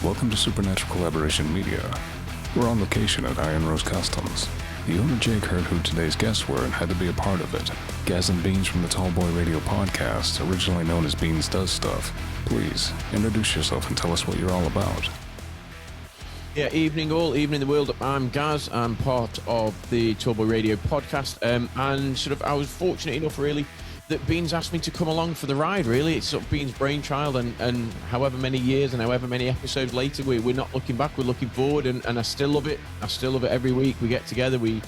Welcome to Supernatural Collaboration Media. We're on location at Iron Rose Customs. The owner Jake heard who today's guests were and had to be a part of it. Gaz and Beans from the Tall Boy Radio Podcast, originally known as Beans Does Stuff. Please, introduce yourself and tell us what you're all about. Yeah, evening all, evening the world. I'm Gaz. I'm part of the Tall Boy Radio Podcast, and I was fortunate enough really that Beans asked me to come along for the ride, really. It's sort of Beans' brainchild, and however many years and however many episodes later, we're not looking back, we're looking forward, and I still love it. I still love it every week. We get together, we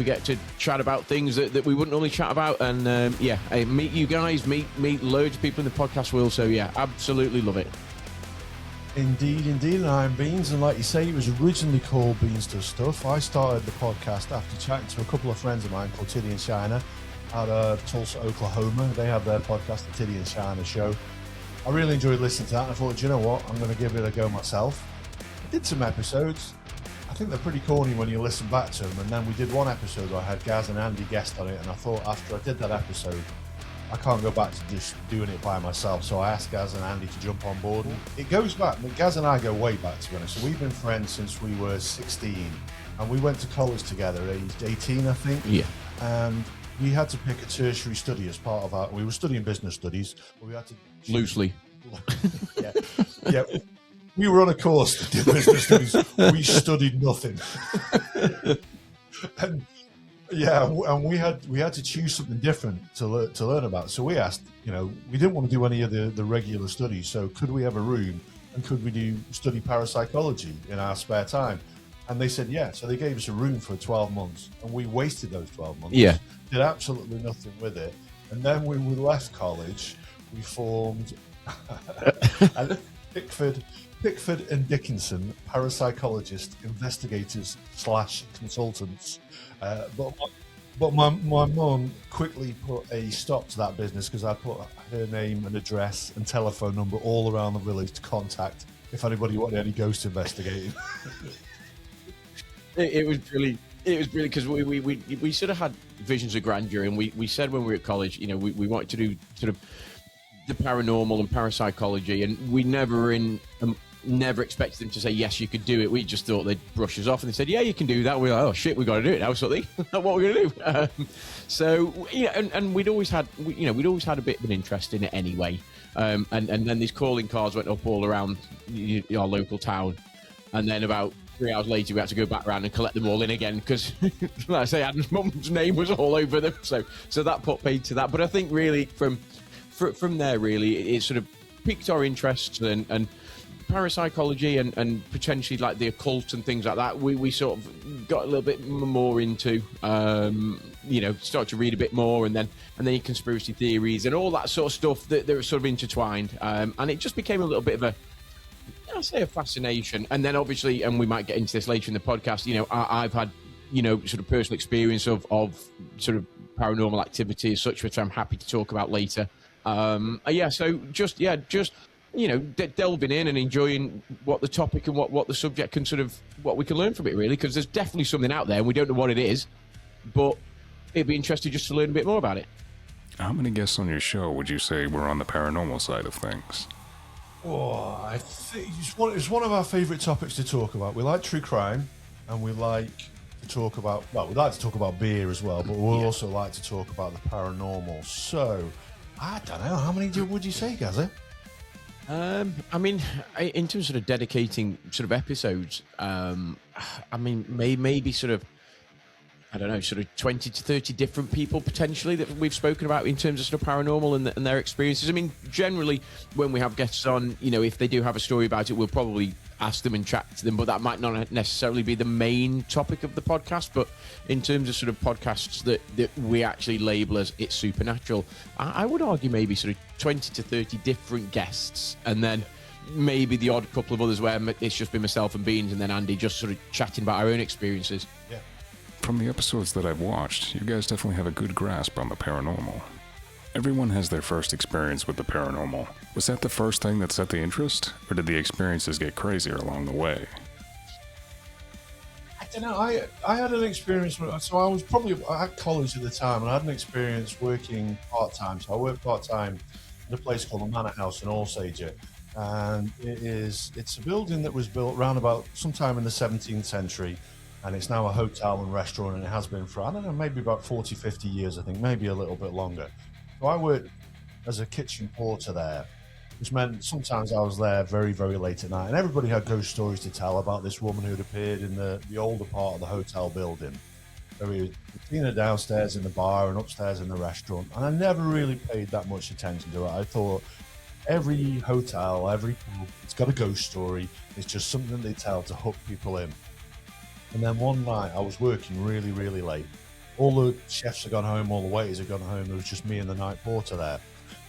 get to chat about things that we wouldn't normally chat about, and I meet you guys, meet loads of people in the podcast world, so yeah, absolutely love it. Indeed, and I'm Beans, and like you say, it was originally called Beans Does Stuff. I started the podcast after chatting to a couple of friends of mine called Tiddy and Shiner out of Tulsa, Oklahoma. They have their podcast, the Tiddy and Shiner Show. I really enjoyed listening to that, and I thought, do you know what, I'm going to give it a go myself. I did some episodes. I think they're pretty corny when you listen back to them, and then we did one episode where I had Gaz and Andy guest on it, and I thought after I did that episode, I can't go back to just doing it by myself, so I asked Gaz and Andy to jump on board. And it goes back, Gaz and I go way back, to be honest. So we've been friends since we were 16, and we went to college together, aged 18, I think. Yeah. And we had to pick a tertiary study as part of our... We were studying business studies, but we had to... Loosely. Yeah. We were on a course to do business studies. We studied nothing. and we had to choose something different to learn about. So we asked, we didn't want to do any of the regular studies. So could we have a room and could we study parapsychology in our spare time? And they said, yeah. So they gave us a room for 12 months and we wasted those 12 months. Yeah. Did absolutely nothing with it. And then when we left college, we formed Pickford and Dickinson, parapsychologists, investigators / consultants. But my mum quickly put a stop to that business because I put her name and address and telephone number all around the village to contact if anybody wanted any ghost investigating. It was brilliant because we sort of had visions of grandeur, and we said when we were at college, we wanted to do sort of the paranormal and parapsychology, and we never expected them to say yes, you could do it. We just thought they'd brush us off, and they said, yeah, you can do that. We're like, oh shit, we got to do it now, sort of thing. What are we going to do? So and we'd always had a bit of an interest in it anyway. And then these calling cards went up all around our local town, and then about 3 hours later, we had to go back around and collect them all in again because, like I say, Adam's mum's name was all over them. So that put paid to that. But I think really from there, really, it sort of piqued our interests and parapsychology and potentially like the occult and things like that. We sort of got a little bit more into, start to read a bit more, and then your conspiracy theories and all that sort of stuff that are sort of intertwined. And it just became a little bit of a fascination. And then obviously, and we might get into this later in the podcast, I've had, sort of personal experience of sort of paranormal activity as such, which I'm happy to talk about later. So just delving in and enjoying what the topic and what the subject can sort of, what we can learn from it, really, because there's definitely something out there and we don't know what it is, but it'd be interesting just to learn a bit more about it. How many guests on your show would you say were on the paranormal side of things? Oh, I think it's one of our favourite topics to talk about. We like true crime, and we like to talk about, we like to talk about beer as well, but we'll also like to talk about the paranormal. So, I don't know, how many would you say, Gazza? In terms of dedicating sort of episodes, maybe sort of, I don't know, sort of 20 to 30 different people potentially that we've spoken about in terms of sort of paranormal and their experiences. I mean, generally when we have guests on, if they do have a story about it, we'll probably ask them and chat to them, but that might not necessarily be the main topic of the podcast. But in terms of sort of podcasts that we actually label as it's supernatural, I would argue maybe sort of 20 to 30 different guests, and then maybe the odd couple of others where it's just been myself and Beans and then Andy just sort of chatting about our own experiences. Yeah. From the episodes that I've watched, you guys definitely have a good grasp on the paranormal. Everyone has their first experience with the paranormal. Was that the first thing that set the interest, or did the experiences get crazier along the way? I don't know. I had an experience. So I was probably at college at the time, and I had an experience working part-time. So I worked part-time in a place called the Manor House in Alsager. And it's a building that was built around about sometime in the 17th century, and it's now a hotel and restaurant, and it has been for, I don't know, maybe about 40, 50 years, I think, maybe a little bit longer. So I worked as a kitchen porter there, which meant sometimes I was there very, very late at night, and everybody had ghost stories to tell about this woman who'd appeared in the older part of the hotel building. So we were seeing her downstairs in the bar and upstairs in the restaurant, and I never really paid that much attention to it. I thought every hotel, every pub, it's got a ghost story. It's just something they tell to hook people in. And then one night I was working really, really late. All the chefs had gone home, all the waiters had gone home. There was just me and the night porter there.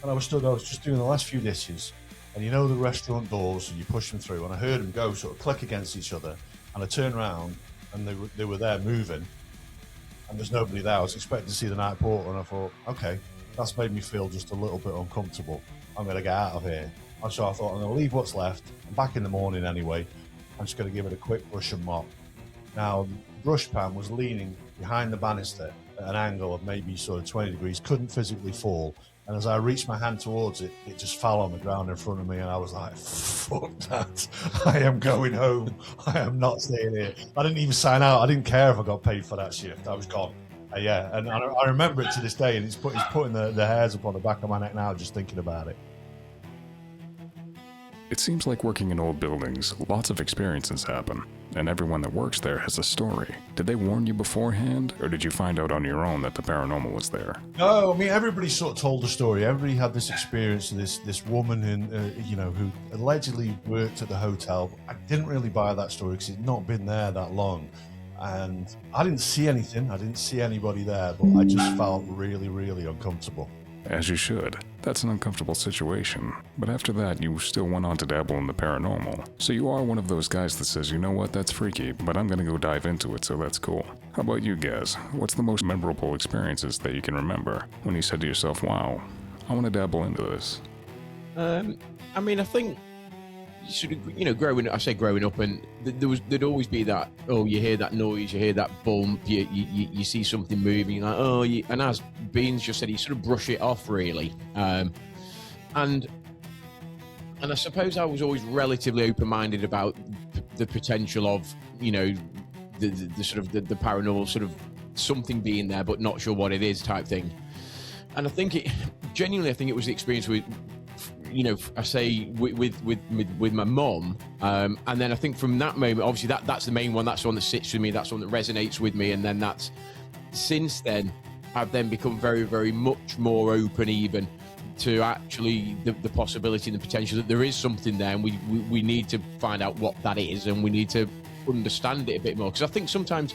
And I was just doing the last few dishes. And you know the restaurant doors, and you push them through. And I heard them go sort of click against each other. And I turned around, and they were there moving. And there's nobody there. I was expecting to see the night porter, and I thought, okay, that's made me feel just a little bit uncomfortable. I'm going to get out of here. And so I thought, I'm going to leave what's left. I'm back in the morning anyway. I'm just going to give it a quick brush and mop. Now, the brush pan was leaning behind the banister at an angle of maybe sort of 20 degrees, couldn't physically fall. And as I reached my hand towards it, it just fell on the ground in front of me. And I was like, fuck that. I am going home. I am not staying here. I didn't even sign out. I didn't care if I got paid for that shift. I was gone. Yeah, and I remember it to this day, and it's putting the hairs up on the back of my neck now just thinking about it. It seems like working in old buildings, lots of experiences happen, and everyone that works there has a story. Did they warn you beforehand, or did you find out on your own that the paranormal was there? No, I mean, everybody sort of told a story. Everybody had this experience of this woman who allegedly worked at the hotel. I didn't really buy that story because it's not been there that long. And I didn't see anything. I didn't see anybody there, but I just felt really, really uncomfortable. As you should. That's an uncomfortable situation. But after that, you still went on to dabble in the paranormal. So you are one of those guys that says, you know what, that's freaky, but I'm gonna go dive into it, so that's cool. How about you, Gaz? What's the most memorable experiences that you can remember when you said to yourself, wow, I want to dabble into this? I mean, I think sort of, growing up, and there'd always be that, you hear that noise, you hear that bump, you see something moving, like, and as Beans just said, you sort of brush it off, really. And I suppose I was always relatively open-minded about the potential of, the sort of the paranormal, sort of something being there, but not sure what it is type thing. And I think it was the experience with, I say with my mum, and then I think from that moment, obviously that's the main one, that's the one that sits with me, that's the one that resonates with me, and then since then I've then become very, very much more open even to actually the possibility and the potential that there is something there, and we need to find out what that is, and we need to understand it a bit more, because I think sometimes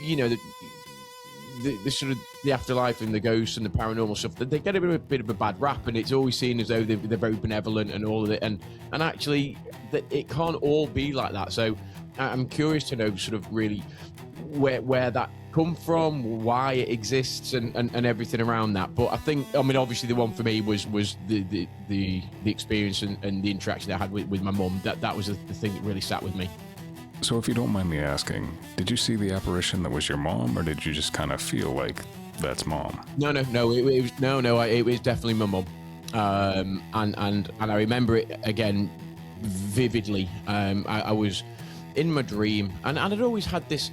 the sort of the afterlife and the ghosts and the paranormal stuff, they get a bit of a bad rap, and it's always seen as though they're very benevolent and all of it, and actually that it can't all be like that. So I'm curious to know sort of really where that come from, why it exists, and everything around that. But I think, obviously the one for me was the experience and the interaction I had with my mum. That was the thing that really sat with me. So if you don't mind me asking, did you see the apparition that was your mom, or did you just kind of feel like that's mom? No. It was definitely my mum, and I remember it again vividly. I was in my dream, and I'd always had this.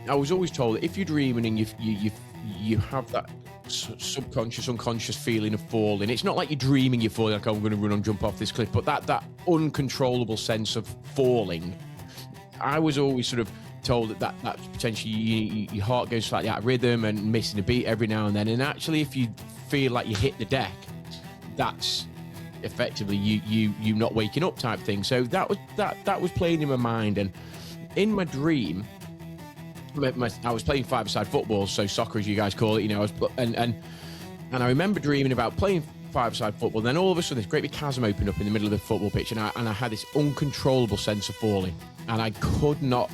I was always told that if you're dreaming and you have that subconscious, unconscious feeling of falling, it's not like you're dreaming you're falling, like, I'm going to run and jump off this cliff, but that uncontrollable sense of falling. I was always sort of told that potentially your heart goes slightly out of rhythm and missing a beat every now and then. And actually, if you feel like you hit the deck, that's effectively you not waking up type thing. So that was playing in my mind. And in my dream, I was playing five-a-side football, so soccer as you guys call it. And I remember dreaming about playing five-a-side football. Then all of a sudden, this great big chasm opened up in the middle of the football pitch, and I had this uncontrollable sense of falling, and I could not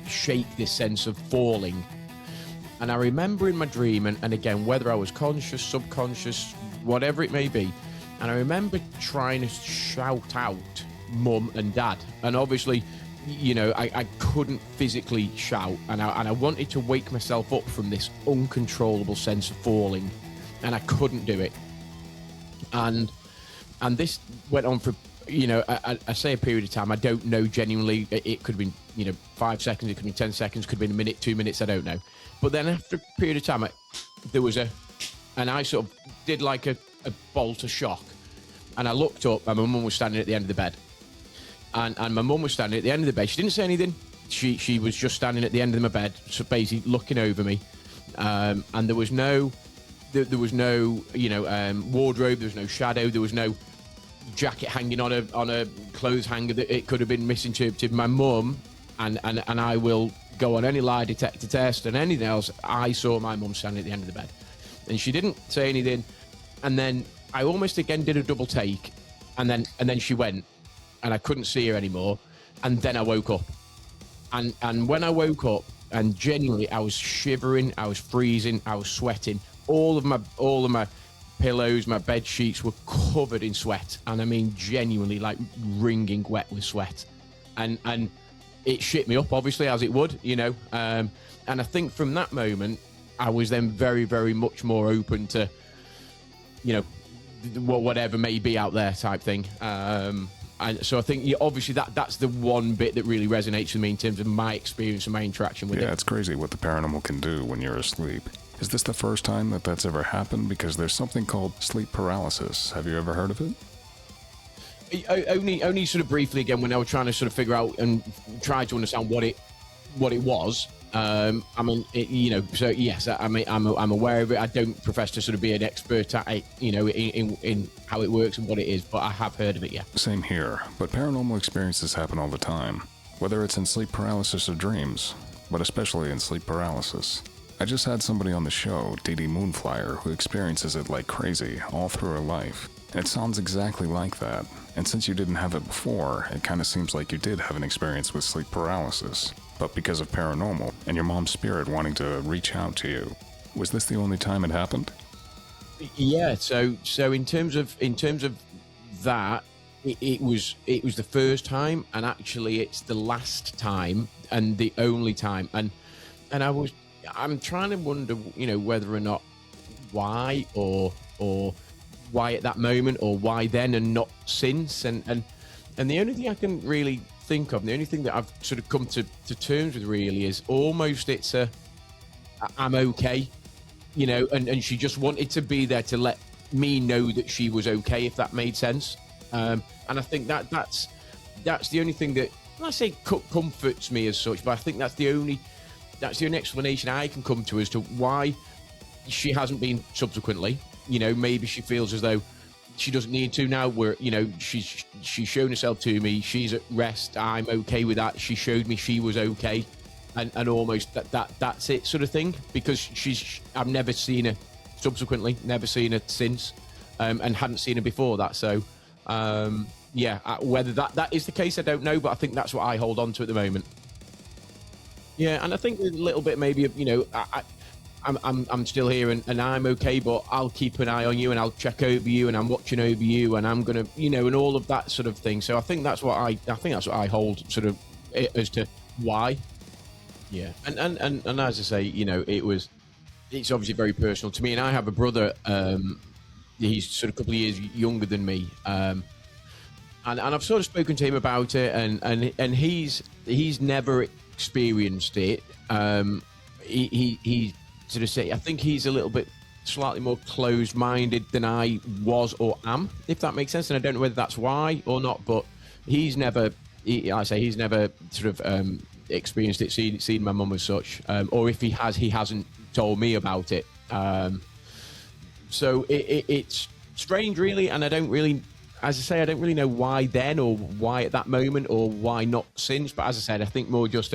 shake this sense of falling. And I remember in my dream, and again, whether I was conscious, subconscious, whatever it may be, and I remember trying to shout out mum and dad, and obviously, I couldn't physically shout, and I wanted to wake myself up from this uncontrollable sense of falling, and I couldn't do it. and this went on for, you know, I say a period of time. I don't know genuinely. It could have been, you know, 5 seconds. It could have been 10 seconds. Could have been a minute, 2 minutes. I don't know. But then after a period of time, there was and I sort of did like a bolt of shock. And I looked up and my mum was standing at the end of the bed. And my mum was standing at the end of the bed. She didn't say anything. She was just standing at the end of my bed, so basically looking over me. And there was no, you know, wardrobe. There was no shadow. There was no jacket hanging on a clothes hanger that it could have been misinterpreted. My mum, and I will go on any lie detector test and anything else, I saw my mum standing at the end of the bed. And she didn't say anything. And then I almost again did a double take. And then she went. And I couldn't see her anymore. And then I woke up. And when I woke up, and genuinely I was shivering, I was freezing, I was sweating. All of my pillows, my bed sheets were covered in sweat. And I mean genuinely like wringing wet with sweat. And it shit me up, obviously, as it would, you know. And I think from that moment, I was then very, very much more open to, you know, whatever may be out there type thing. And so I think, obviously, that's the one bit that really resonates with me in terms of my experience and my interaction with it. Yeah, it's crazy what the paranormal can do when you're asleep. Is this the first time that's ever happened? Because there's something called sleep paralysis. Have you ever heard of it? Only sort of briefly again when I was trying to sort of figure out and try to understand what it was. I mean, you know, so yes, I mean, I'm aware of it. I don't profess to sort of be an expert at it, you know, in how it works and what it is, but I have heard of it, yeah. Same here, but paranormal experiences happen all the time, whether it's in sleep paralysis or dreams, but especially in sleep paralysis. I just had somebody on the show, Dee Dee Moonflyer, who experiences it like crazy all through her life. It sounds exactly like that, and since you didn't have it before, it kind of seems like you did have an experience with sleep paralysis. But because of paranormal and your mom's spirit wanting to reach out to you, was this the only time it happened? Yeah. So in terms of that, it was the first time, and actually it's the last time and the only time. And I'm trying to wonder, you know, whether or not why or why at that moment or why then and not since. And the only thing I can really think of, the only thing that I've sort of come to terms with really is almost I'm okay, you know, and she just wanted to be there to let me know that she was okay, if that made sense. And I think that's the only thing that, I say comforts me as such, but I think that's the only explanation I can come to as to why she hasn't been subsequently. You know, maybe she feels as though she doesn't need to now. Where, you know, she's shown herself to me. She's at rest. I'm okay with that. She showed me she was okay, and almost that's it sort of thing. Because I've never seen her subsequently, never seen her since, and hadn't seen her before that. So, yeah, whether that is the case, I don't know. But I think that's what I hold on to at the moment. Yeah, and I think a little bit maybe, you know, I'm still here and I'm okay, but I'll keep an eye on you and I'll check over you and I'm watching over you and I'm gonna, you know, and all of that sort of thing. So I think that's what I hold sort of as to why. Yeah, and as I say, you know, it's obviously very personal to me, and I have a brother. He's sort of a couple of years younger than me, and I've sort of spoken to him about it, and he's never experienced it. He sort of say, I think he's a little bit slightly more closed-minded than I was or am, if that makes sense. And I don't know whether that's why or not, but he's never sort of experienced it, seen my mum as such, or if he has, he hasn't told me about it. So it's strange, really, and I don't really, as I say, I don't really know why then or why at that moment or why not since. But as I said, I think more just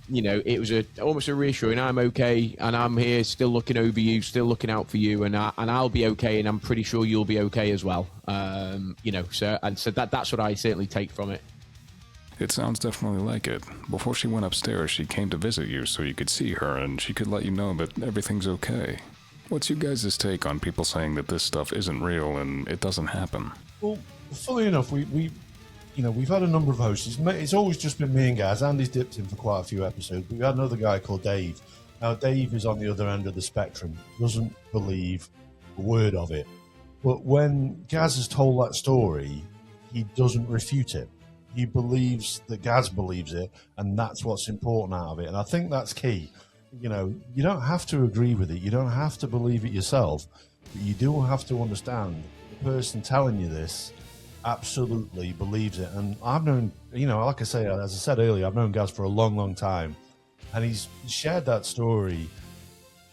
you know, it was almost a reassuring. I'm okay, and I'm here, still looking over you, still looking out for you, and I'll be okay, and I'm pretty sure you'll be okay as well. You know, so that's what I certainly take from it. It sounds definitely like it. Before she went upstairs, she came to visit you so you could see her, and she could let you know that everything's okay. What's you guys' take on people saying that this stuff isn't real and it doesn't happen? Well, funnily enough, we've had a number of hosts. It's always just been me and Gaz. Andy's dipped in for quite a few episodes. We've had another guy called Dave. Now, Dave is on the other end of the spectrum. Doesn't believe a word of it. But when Gaz has told that story, he doesn't refute it. He believes that Gaz believes it, and that's what's important out of it. And I think that's key. You know, you don't have to agree with it. You don't have to believe it yourself. But you do have to understand the person telling you this absolutely believes it. And I've known, you know, like I say, as I said earlier, I've known Gaz for a long, long time. And he's shared that story,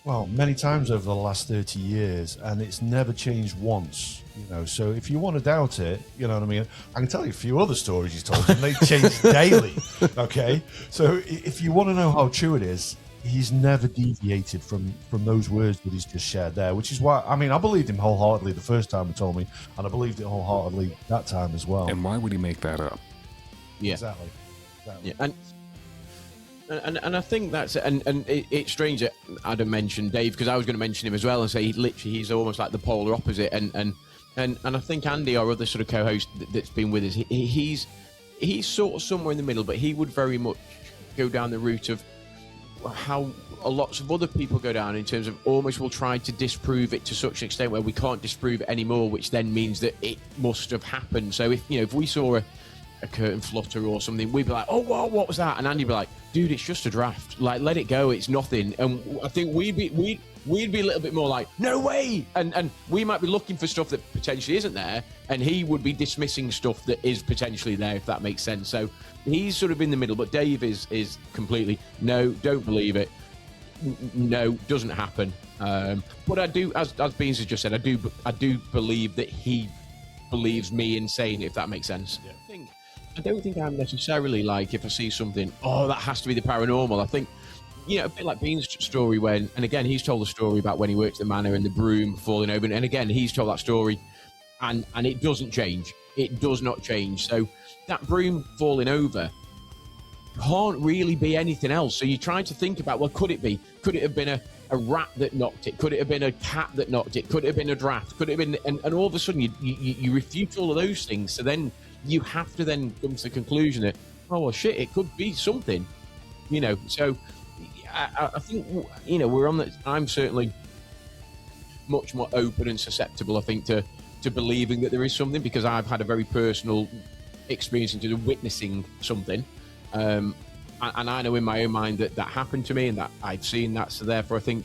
well, many times over the last 30 years, and it's never changed once, you know. So if you want to doubt it, you know what I mean? I can tell you a few other stories he's told, and they change daily, okay? So if you want to know how true it is, he's never deviated from those words that he's just shared there, which is why, I mean, I believed him wholeheartedly the first time he told me, and I believed it wholeheartedly that time as well. And why would he make that up? Yeah. Exactly. Yeah. And I think that's and it's strange that Adam mentioned Dave, because I was going to mention him as well and say he's almost like the polar opposite, and I think Andy, our other sort of co-host that's been with us, he's sort of somewhere in the middle, but he would very much go down the route of how lots of other people go down, in terms of almost will try to disprove it to such an extent where we can't disprove it anymore, which then means that it must have happened. So if we saw a curtain flutter or something, we'd be like, oh, whoa, what was that? And Andy'd be like, dude, it's just a draft. Like, let it go. It's nothing. And I think we'd be a little bit more like, no way. And we might be looking for stuff that potentially isn't there, and he would be dismissing stuff that is potentially there, if that makes sense. So he's sort of in the middle, but Dave is completely, no, don't believe it. No, doesn't happen. But I do, as Beans has just said, I do believe that he believes me in saying it, if that makes sense. Yeah. I don't think I'm necessarily like, if I see something, oh, that has to be the paranormal. I think, you know, a bit like Bean's story when, and again, he's told the story about when he worked at the manor and the broom falling over. And again, he's told that story and it doesn't change. It does not change. So that broom falling over can't really be anything else. So you're trying to think about, well, could it be? Could it have been a rat that knocked it? Could it have been a cat that knocked it? Could it have been a draft? Could it have been, and all of a sudden you refute all of those things. So then you have to then come to the conclusion that, oh, well, shit, it could be something, you know. So I think, you know, we're on that. I'm certainly much more open and susceptible, I think, to believing that there is something, because I've had a very personal experience into witnessing something. And I know in my own mind that happened to me and that I've seen that. So therefore, I think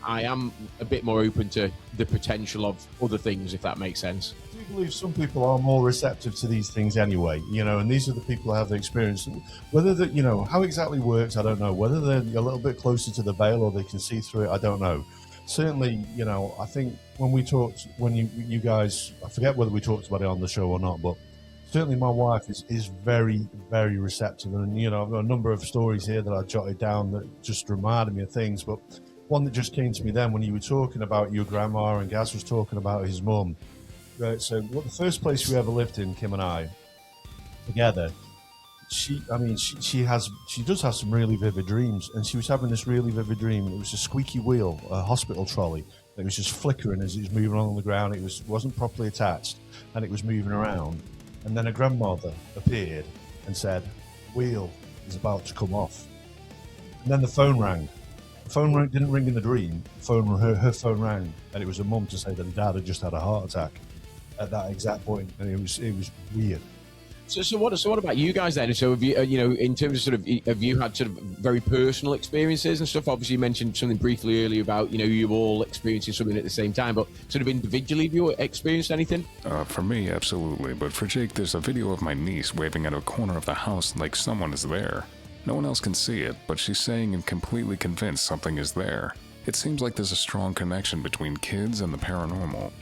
I am a bit more open to the potential of other things, if that makes sense. I do believe some people are more receptive to these things anyway, you know, and these are the people who have the experience. Whether that, you know, how exactly works, I don't know. Whether they're a little bit closer to the veil or they can see through it, I don't know. Certainly, you know, I think when we talked, when you guys, I forget whether we talked about it on the show or not, but certainly my wife is very, very receptive. And, you know, I've got a number of stories here that I jotted down that just reminded me of things, but one that just came to me then when you were talking about your grandma and Gaz was talking about his mum. Right, so the first place we ever lived in, Kim and I, together, she does have some really vivid dreams, and she was having this really vivid dream. It was a squeaky wheel, a hospital trolley. It was just flickering as it was moving on the ground. It wasn't properly attached, and it was moving around. And then a grandmother appeared and said, "Wheel is about to come off." And then the phone rang. The phone didn't ring in the dream. Her phone rang, and it was her mum to say that her dad had just had a heart attack at that exact point, and it was weird. So what about you guys then? So have you, you know, in terms of sort of, have you had sort of very personal experiences and stuff? Obviously, you mentioned something briefly earlier about, you know, you all experiencing something at the same time, but sort of individually, have you experienced anything? For me, absolutely. But for Jake, there's a video of my niece waving at a corner of the house like someone is there. No one else can see it, but she's saying and completely convinced something is there. It seems like there's a strong connection between kids and the paranormal.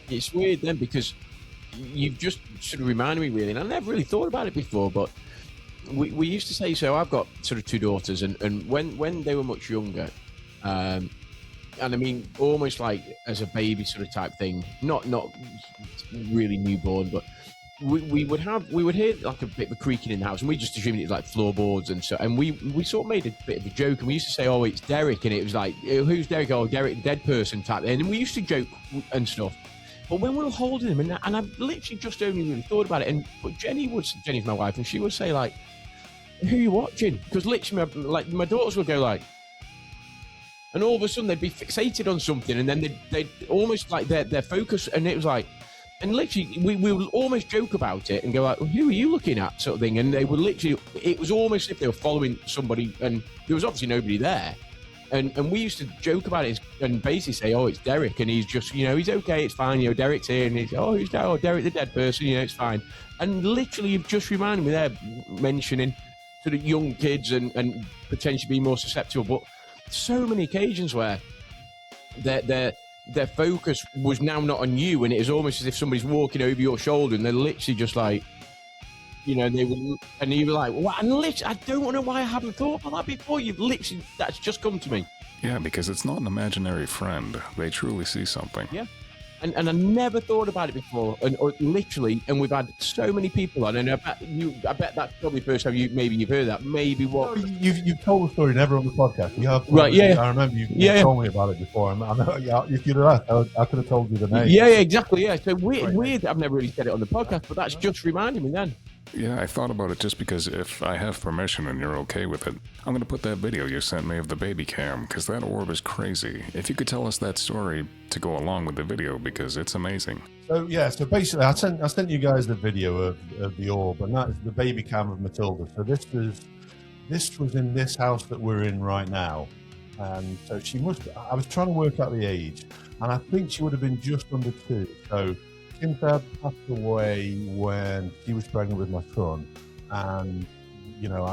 It's weird then, because you've just sort of reminded me, really, and I never really thought about it before, but we used to say, so I've got sort of two daughters, and when they were much younger, and I mean almost like as a baby sort of type thing, not really newborn, but we would hear like a bit of a creaking in the house, and we just assumed it was like floorboards and so, and we sort of made a bit of a joke, and we used to say, oh, it's Derek, and it was like, who's Derek? Oh, Derek, the dead person type thing, and we used to joke and stuff. But when we were holding him, and I've literally just only really thought about it, but Jenny's my wife, and she would say, like, who are you watching? Because literally, like, my daughters would go like, and all of a sudden they'd be fixated on something, and then they'd almost like their focus, and it was like, and literally we would almost joke about it and go like, well, who are you looking at, sort of thing, and they would literally, it was almost as if they were following somebody, and there was obviously nobody there. And we used to joke about it and basically say, oh, it's Derek, and he's just, he's okay, it's fine, Derek's here, and he's, who's that? Oh, Derek the dead person, it's fine. And literally, you've just reminded me there, mentioning sort of young kids and potentially being more susceptible, but so many occasions where their focus was now not on you, and it was almost as if somebody's walking over your shoulder, and they're literally just like, they would, and you were like, "What?" And literally, I don't know why I haven't thought about that before. That's just come to me. Yeah, because it's not an imaginary friend. They truly see something. Yeah, and I never thought about it before, or literally, and we've had so many people on, and I bet that's probably the first time you've heard that. Maybe what you've told the story never on the podcast. You have, right? Yeah, I remember you told me about it before. I know, if you'd have asked, I could have told you the name. Yeah, exactly. Yeah, so weird. I've never really said it on the podcast, but that's just reminded me then. Yeah, I thought about it just because if I have permission and you're okay with it, I'm going to put that video you sent me of the baby cam, because that orb is crazy. If you could tell us that story to go along with the video, because it's amazing. So basically I sent you guys the video of the orb, and that's the baby cam of Matilda. So this was in this house that we're in right now. And so I was trying to work out the age, and I think she would have been just under 2. So Kim's dad passed away when she was pregnant with my son, and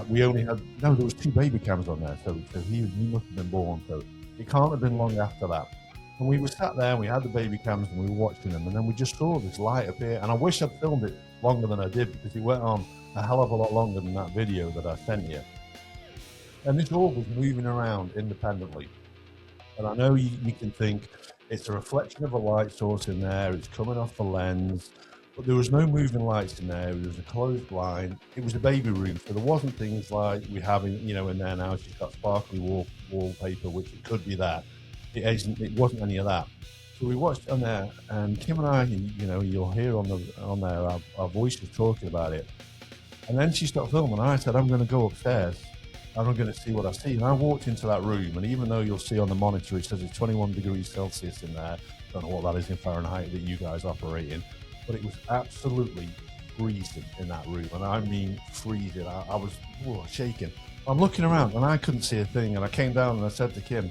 we only had there was 2 baby cams on there, so he must have been born, so it can't have been long after that. And we were sat there and we had the baby cams and we were watching them, and then we just saw this light appear, and I wish I'd filmed it longer than I did, because it went on a hell of a lot longer than that video that I sent you. And this orb was moving around independently, and I know you can think it's a reflection of a light source in there, it's coming off the lens, but there was no moving lights in there. There was a closed blind. It was a baby room, so there wasn't things like we have in there now. She's got sparkly wallpaper, which it could be that. It wasn't any of that. So we watched on there, and Kim and I, you'll hear on there our voices talking about it. And then she stopped filming, and I said, I'm going to go upstairs, and I'm going to see what I see. And I walked into that room, and even though you'll see on the monitor, it says it's 21 degrees Celsius in there. I don't know what that is in Fahrenheit that you guys operate in, but it was absolutely freezing in that room. And I mean freezing. I was shaking. I'm looking around, and I couldn't see a thing. And I came down, and I said to Kim,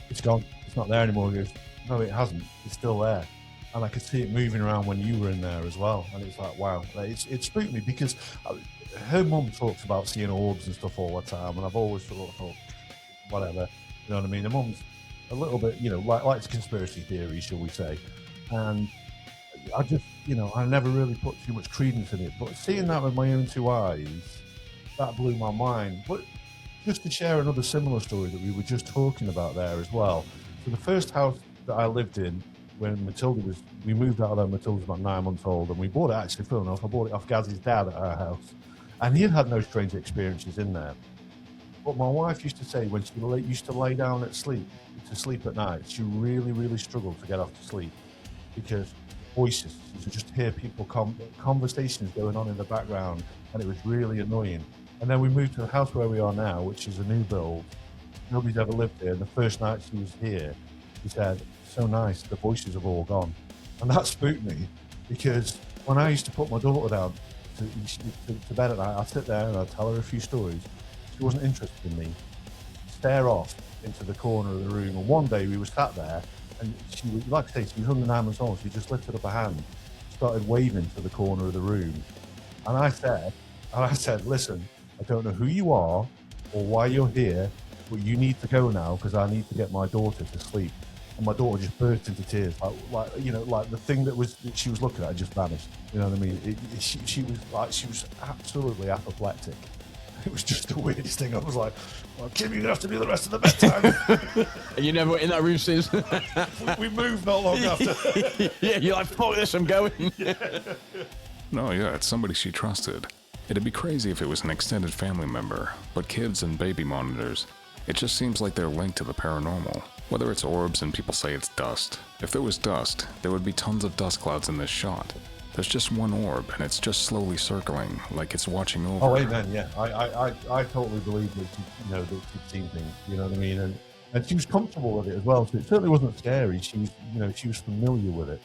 it's gone. It's not there anymore. He goes, no, it hasn't. It's still there. And I could see it moving around when you were in there as well. And it's like, wow. It spooked me, because her mum talks about seeing orbs and stuff all the time, and I've always thought, whatever, you know what I mean? Her mum's a little bit, likes conspiracy theories, shall we say. And I just, I never really put too much credence in it. But seeing that with my own 2 eyes, that blew my mind. But just to share another similar story that we were just talking about there as well. So the first house that I lived in, when we moved out of there, Matilda was about 9 months old, and we bought it, actually, full enough, I bought it off Gaz's dad at our house. And he had no strange experiences in there. But my wife used to say, when she used to lay down to sleep at night, she really, really struggled to get off to sleep, because voices, you could just hear people, conversations going on in the background, and it was really annoying. And then we moved to the house where we are now, which is a new build. Nobody's ever lived here. And the first night she was here, she said, so nice, the voices have all gone. And that spooked me, because when I used to put my daughter down to bed at night, I'd sit there and I'd tell her a few stories. She wasn't interested in me. Stare off into the corner of the room. And one day we were sat there, and she was, like I say, she was under 9 months old. She just lifted up her hand, started waving to the corner of the room. And I said, listen, I don't know who you are or why you're here, but you need to go now, because I need to get my daughter to sleep. And my daughter just burst into tears, like the thing that she was looking at just vanished. You know what I mean? She was absolutely apoplectic. It was just the weirdest thing. I was like, well, Kim, you're gonna have to be the rest of the bedtime. And you never went in that room since. we moved not long after. Yeah, you're like, fuck this, I'm going. No, yeah, it's somebody she trusted. It'd be crazy if it was an extended family member, but kids and baby monitors, it just seems like they're linked to the paranormal. Whether it's orbs and people say it's dust. If there was dust, there would be tons of dust clouds in this shot. There's just one orb, and it's just slowly circling, like it's watching over. Oh, amen, yeah. I totally believe that, that she'd seen things, you know what I mean? and she was comfortable with it as well. So it certainly wasn't scary. She was, she was familiar with it.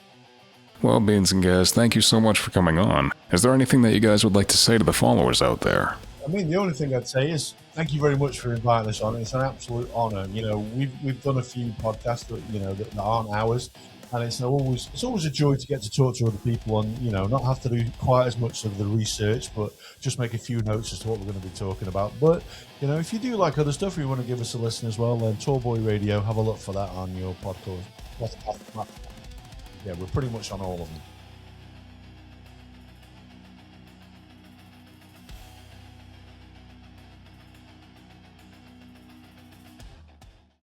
Well, Beans and Gaz, thank you so much for coming on. Is there anything that you guys would like to say to the followers out there? I mean, the only thing I'd say is thank you very much for inviting us on. It's an absolute honor. We've done a few podcasts that aren't ours, and it's always a joy to get to talk to other people and not have to do quite as much of the research, but just make a few notes as to what we're going to be talking about. But if you do like other stuff, or you want to give us a listen as well, then Tallboy Radio, have a look for that on your podcast. Yeah, we're pretty much on all of them.